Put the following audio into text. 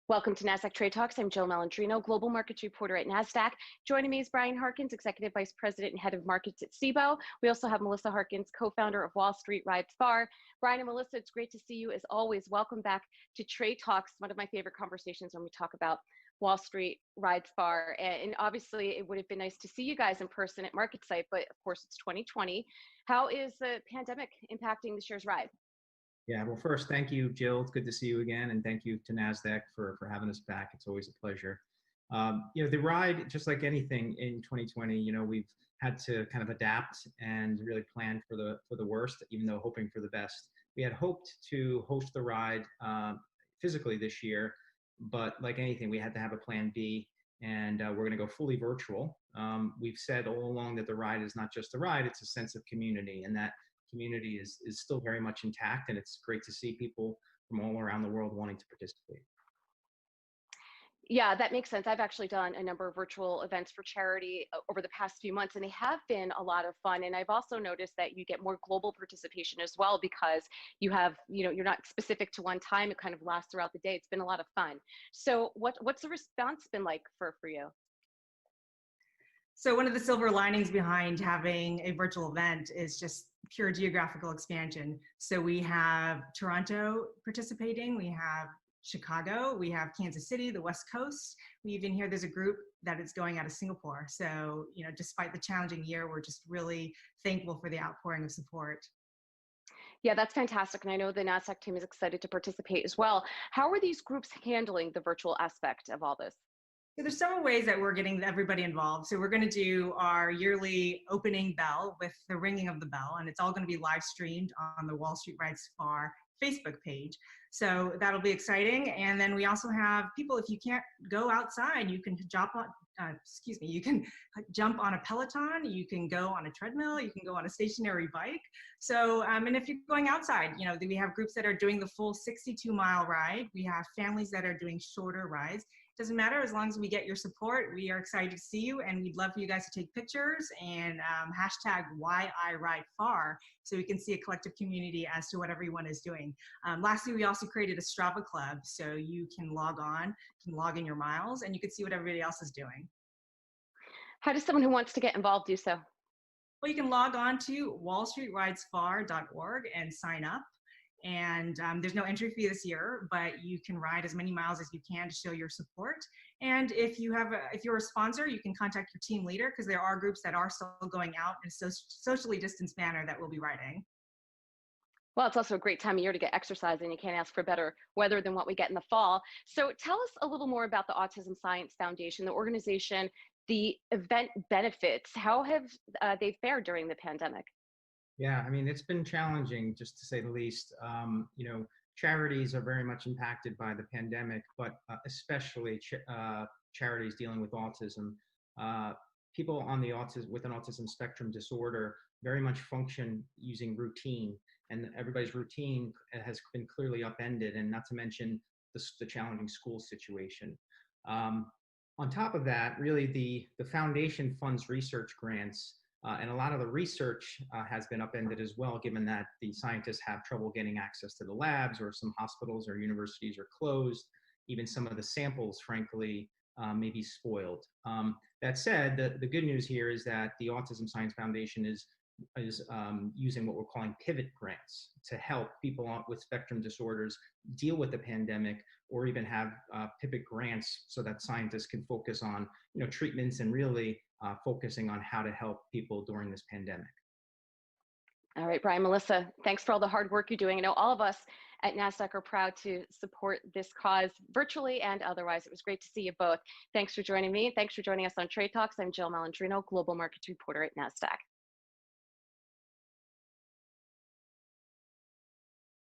Welcome to NASDAQ Trade Talks. I'm Jill Malandrino, Global Markets Reporter at NASDAQ. Joining me is Bryan Harkins, Executive Vice President and Head of Markets at SIBO. We also have Melissa Harkins, co-founder of Wall Street Rides Far. Bryan and Melissa, it's great to see you as always. Welcome back to Trade Talks, one of my favorite conversations when we talk about Wall Street Rides Far. And obviously, it would have been nice to see you guys in person at MarketSite, but of course, it's 2020. How is the pandemic impacting this year's ride? Yeah, well, first, thank you, Jill. It's good to see you again. And thank you to NASDAQ for having us back. It's always a pleasure. The ride, just like anything in 2020, we've had to kind of adapt and really plan for the worst, even though hoping for the best. We had hoped to host the ride physically this year, but like anything, we had to have a plan B, and we're going to go fully virtual. We've said all along that the ride is not just a ride, it's a sense of community, and that community is still very much intact, and it's great to see people from all around the world wanting to participate. Yeah, that makes sense. I've actually done a number of virtual events for charity over the past few months, and they have been a lot of fun. And I've also noticed that you get more global participation as well because you have, you're not specific to one time. It kind of lasts throughout the day. It's been a lot of fun. So what's the response been like for you? So one of the silver linings behind having a virtual event is just pure geographical expansion. So we have Toronto participating, we have Chicago, we have Kansas City, the West Coast. We even hear there's a group that is going out of Singapore. So, despite the challenging year, we're just really thankful for the outpouring of support. Yeah, that's fantastic. And I know the NASDAQ team is excited to participate as well. How are these groups handling the virtual aspect of all this? So there's several ways that we're getting everybody involved. So we're going to do our yearly opening bell with the ringing of the bell, and it's all going to be live streamed on the Wall Street Rides Far Facebook page. So that'll be exciting. And then we also have people, if you can't go outside, you can jump on, you can jump on a Peloton, you can go on a treadmill, you can go on a stationary bike. So, and if you're going outside, we have groups that are doing the full 62-mile ride. We have families that are doing shorter rides. Doesn't matter, as long as we get your support. We are excited to see you, and we'd love for you guys to take pictures and hashtag #WhyIRideFar so we can see a collective community as to what everyone is doing. Lastly, we also created a Strava club, so you can log in your miles, and you can see what everybody else is doing. How does someone who wants to get involved do so? Well, you can log on to wallstreetridesfar.org and sign up. And there's no entry fee this year, but you can ride as many miles as you can to show your support. And if you're a sponsor, you can contact your team leader, because there are groups that are still going out in a socially distanced manner that will be riding. Well, it's also a great time of year to get exercise, and you can't ask for better weather than what we get in the fall. So tell us a little more about the Autism Science Foundation, the organization, the event benefits. How have they fared during the pandemic? Yeah, I mean, it's been challenging, just to say the least. Charities are very much impacted by the pandemic, but especially charities dealing with autism. People on with an autism spectrum disorder very much function using routine, and everybody's routine has been clearly upended, and not to mention the challenging school situation. On top of that, really the foundation funds research grants. And a lot of the research has been upended as well, given that the scientists have trouble getting access to the labs, or some hospitals or universities are closed. Even some of the samples, frankly, may be spoiled. That said, the good news here is that the Autism Science Foundation is using what we're calling pivot grants to help people with spectrum disorders deal with the pandemic, or even have pivot grants so that scientists can focus on treatments and really focusing on how to help people during this pandemic. All right, Bryan, Melissa, thanks for all the hard work you're doing. I know all of us at NASDAQ are proud to support this cause virtually and otherwise. It was great to see you both. Thanks for joining me. Thanks for joining us on Trade Talks. I'm Jill Malandrino, Global Markets Reporter at NASDAQ.